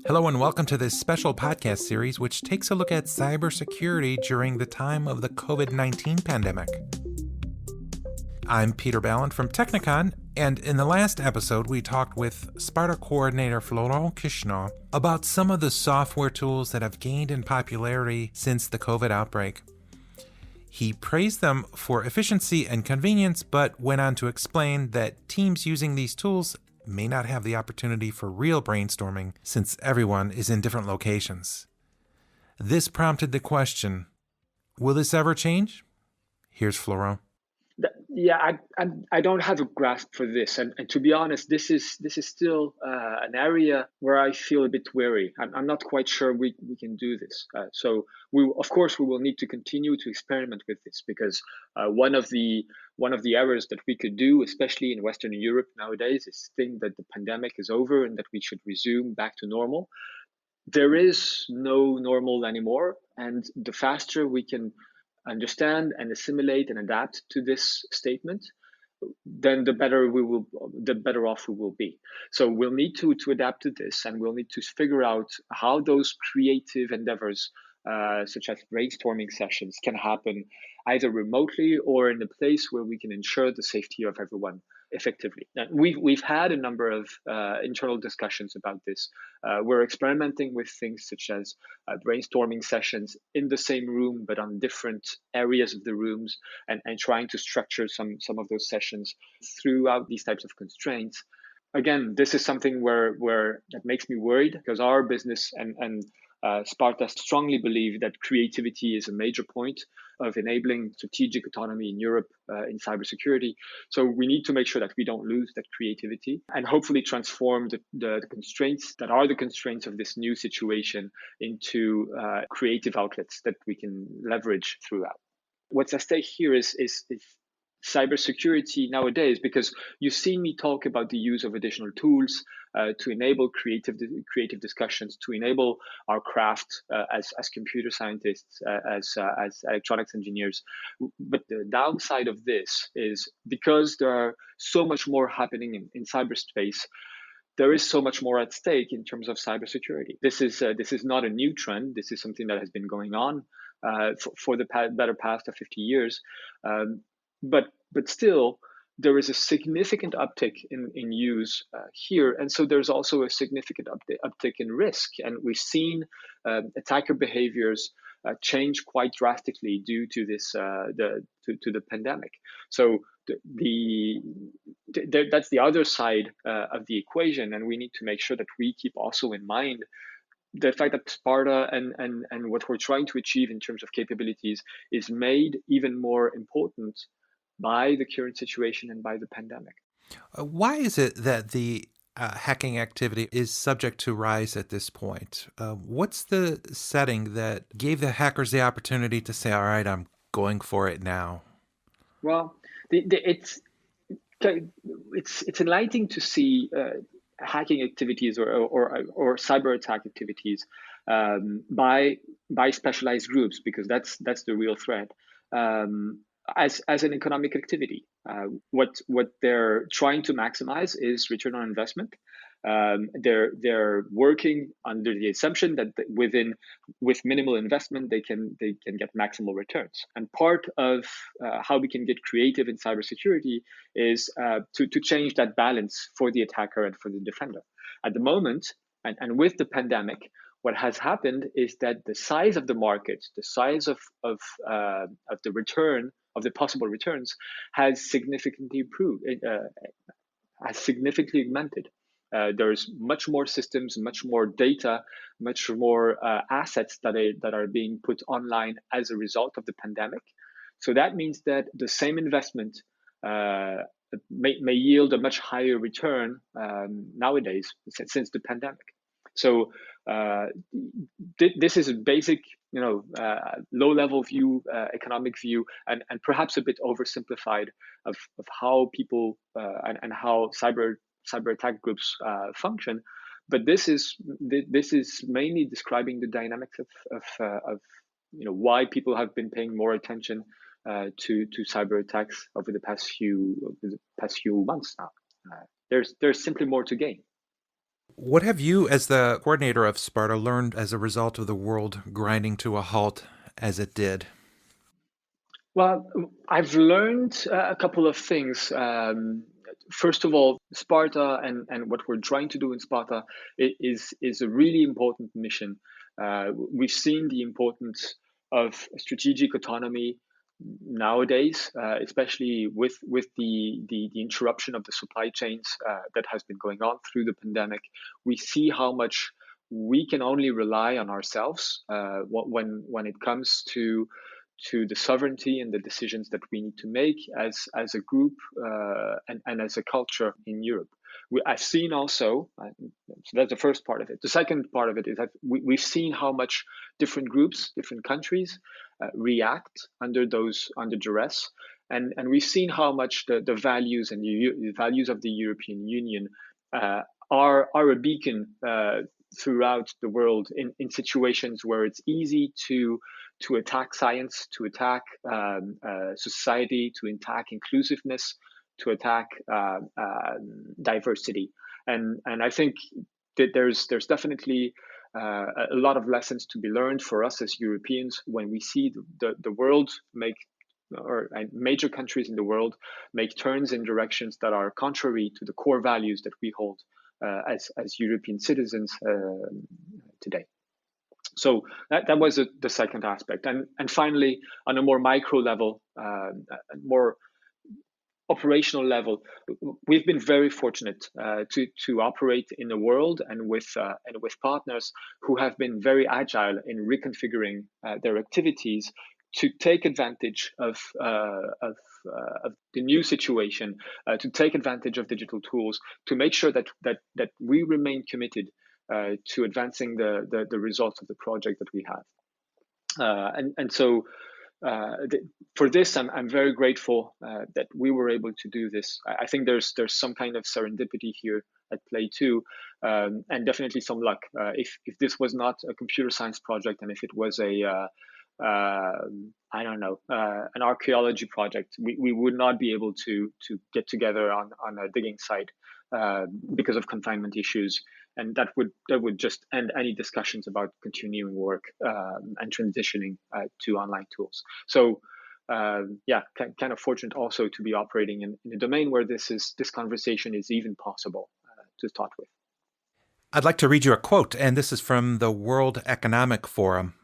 Hello and welcome to this special podcast series which takes a look at cybersecurity during the time of the COVID-19 pandemic. I'm Peter Ballin from Technicon, and in the last episode we talked with SPARTA coordinator Florent Kishna about some of the software tools that have gained in popularity since the COVID outbreak. He praised them for efficiency and convenience, but went on to explain that teams using these tools may not have the opportunity for real brainstorming since everyone is in different locations. This prompted the question, will this ever change? Here's Florent. I don't have a grasp for this, and to be honest, this is still an area where I feel a bit wary. I'm not quite sure we can do this. So we will need to continue to experiment with this, because one of the errors that we could do, especially in Western Europe nowadays, is think that the pandemic is over and that we should resume back to normal. There is no normal anymore, and the faster we can understand and assimilate and adapt to this statement, then the better off we will be. So we'll need to adapt to this, and we'll need to figure out how those creative endeavors, such as brainstorming sessions, can happen either remotely or in a place where we can ensure the safety of everyone effectively. And we've had a number of internal discussions about this. We're experimenting with things such as brainstorming sessions in the same room but on different areas of the rooms, and trying to structure some of those sessions throughout these types of constraints. Again, this is something where that makes me worried, because our business and SPARTA strongly believe that creativity is a major point of enabling strategic autonomy in Europe in cybersecurity. So we need to make sure that we don't lose that creativity, and hopefully transform the constraints that are the constraints of this new situation into creative outlets that we can leverage throughout. What's at stake here is cybersecurity nowadays, because you've seen me talk about the use of additional tools to enable creative discussions, to enable our craft as computer scientists, as electronics engineers. But the downside of this is, because there are so much more happening in cyberspace, there is so much more at stake in terms of cybersecurity. This is not a new trend. This is something that has been going on for the better past of 50 years. But still, there is a significant uptick in use here. And so there's also a significant uptick in risk. And we've seen attacker behaviors change quite drastically due to this to the pandemic. So that's the other side of the equation. And we need to make sure that we keep also in mind the fact that SPARTA and what we're trying to achieve in terms of capabilities is made even more important by the current situation and by the pandemic. Why is it that the hacking activity is subject to rise at this point? What's the setting that gave the hackers the opportunity to say, all right, I'm going for it now? Well, it's enlightening to see hacking activities or cyber attack activities by specialized groups, because that's the real threat. As an economic activity, what they're trying to maximize is return on investment. They're working under the assumption that with minimal investment they can get maximal returns. And part of how we can get creative in cybersecurity is to change that balance for the attacker and for the defender. At the moment, and with the pandemic, what has happened is that the size of the market, the size of the return, of the possible returns, has significantly improved, has significantly augmented. There's much more systems, much more data, much more assets that are being put online as a result of the pandemic. So that means that the same investment may yield a much higher return nowadays since the pandemic. So this is a basic, low-level view, economic view, and perhaps a bit oversimplified of how people and how cyber attack groups function. But this is mainly describing the dynamics of why people have been paying more attention to cyber attacks over the past few months now. There's simply more to gain. What have you, as the coordinator of SPARTA, learned as a result of the world grinding to a halt as it did? Well, I've learned a couple of things. First of all, Sparta and what we're trying to do in Sparta is a really important mission. We've seen the importance of strategic autonomy nowadays, especially with the interruption of the supply chains that has been going on through the pandemic. We see how much we can only rely on ourselves when it comes to the sovereignty and the decisions that we need to make as a group and as a culture in Europe. I've seen also, so that's the first part of it. The second part of it is that we've seen how much different groups, different countries react under duress, and we've seen how much the values and the values of the European Union are a beacon throughout the world in situations where it's easy to attack science, to attack society, to attack inclusiveness, to attack diversity, and I think that there's definitely a lot of lessons to be learned for us as Europeans when we see the world make or major countries in the world make turns in directions that are contrary to the core values that we hold as European citizens today. So that was the second aspect, and finally, on a more micro level, more operational level, we've been very fortunate to operate in a world and with partners who have been very agile in reconfiguring their activities to take advantage of the new situation, to take advantage of digital tools, to make sure that we remain committed to advancing the results of the project that we have. And so for this, I'm very grateful that we were able to do this. I think there's some kind of serendipity here at play too, and definitely some luck. If this was not a computer science project, and if it was I don't know, an archaeology project, we would not be able to get together on a digging site because of confinement issues, and that would just end any discussions about continuing work and transitioning to online tools. So yeah, kind of fortunate also to be operating in a domain where this conversation is even possible to start with. I'd like to read you a quote, and this is from the World Economic Forum.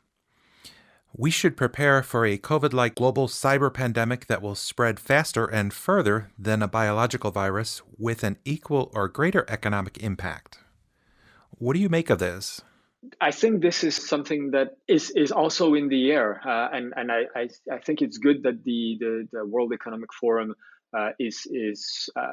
"We should prepare for a COVID-like global cyber pandemic that will spread faster and further than a biological virus with an equal or greater economic impact." What do you make of this? I think this is something that is also in the air, and I think it's good that the World Economic Forum is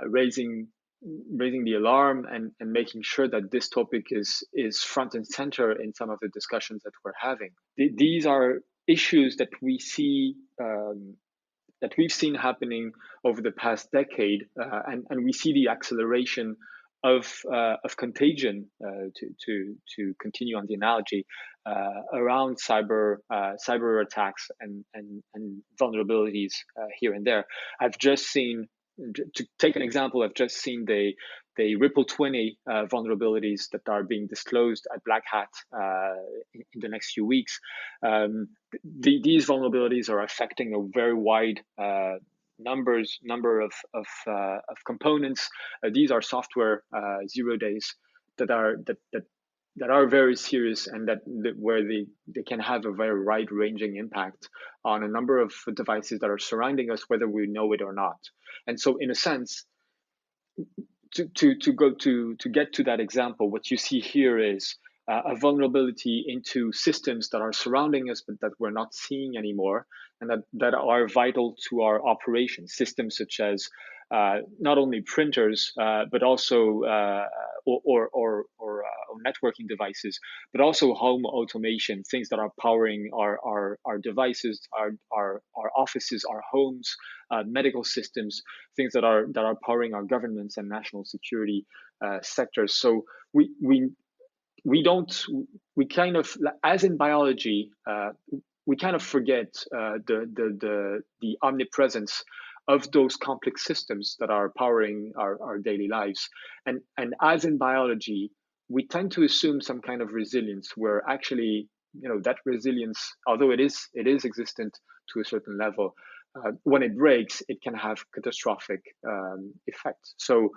raising the alarm and making sure that this topic is front and center in some of the discussions that we're having. These are issues that we see that we've seen happening over the past decade, and we see the acceleration of contagion, to continue on the analogy, around cyber attacks and vulnerabilities here and there. I've just seen, to take an example, I've just seen the Ripple 20 vulnerabilities that are being disclosed at Black Hat in the next few weeks. These vulnerabilities are affecting a very wide number of components. These are software 0 days that are very serious, and where they can have a very wide-ranging impact on a number of devices that are surrounding us, whether we know it or not. And so, in a sense, to get to that example, what you see here is a vulnerability into systems that are surrounding us, but that we're not seeing anymore, and that are vital to our operations. Systems such as not only printers, but also or networking devices, but also home automation, things that are powering our devices, our offices, our homes, medical systems, things that are powering our governments and national security sectors. So we kind of, as in biology, we kind of forget the omnipresence of those complex systems that are powering our daily lives. And as in biology, we tend to assume some kind of resilience where actually, that resilience, although it is existent to a certain level, when it breaks, it can have catastrophic effects. So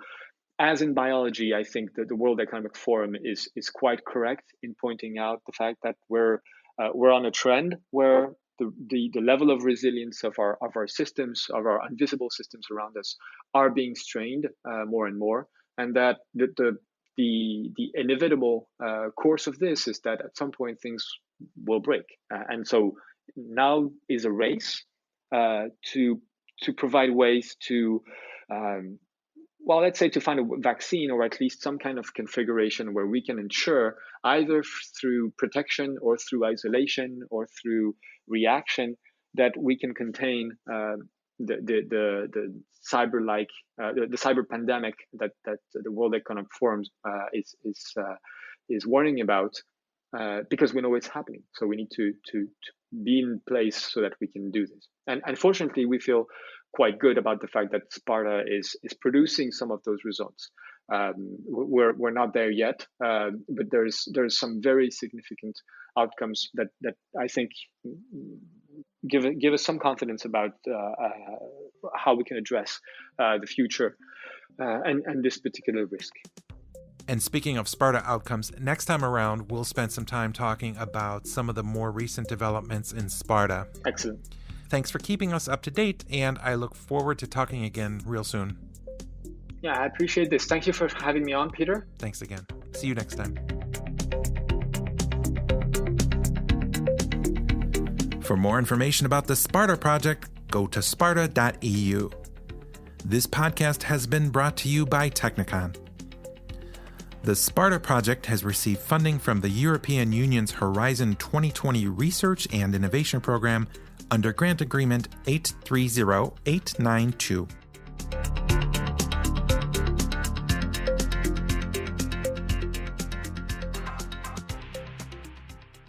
as in biology, I think that the World Economic Forum is quite correct in pointing out the fact that we're on a trend where the level of resilience of our systems, of our invisible systems around us, are being strained more and more, and that the inevitable course of this is that at some point things will break, and so now is a race to provide ways to let's say to find a vaccine, or at least some kind of configuration where we can ensure, either through protection or through isolation or through reaction, that we can contain the cyber pandemic that the World Economic Forum is warning about, because we know it's happening. So we need to be in place so that we can do this. And unfortunately, we feel quite good about the fact that SPARTA is producing some of those results. We're not there yet, but there's some very significant outcomes that I think give us some confidence about how we can address the future and this particular risk. And speaking of SPARTA outcomes, next time around, we'll spend some time talking about some of the more recent developments in SPARTA. Excellent. Thanks for keeping us up to date, and I look forward to talking again real soon. Yeah, I appreciate this. Thank you for having me on, Peter. Thanks again. See you next time. For more information about the SPARTA project, go to sparta.eu. This podcast has been brought to you by Technicon. The SPARTA project has received funding from the European Union's Horizon 2020 Research and Innovation Program under Grant Agreement 830892.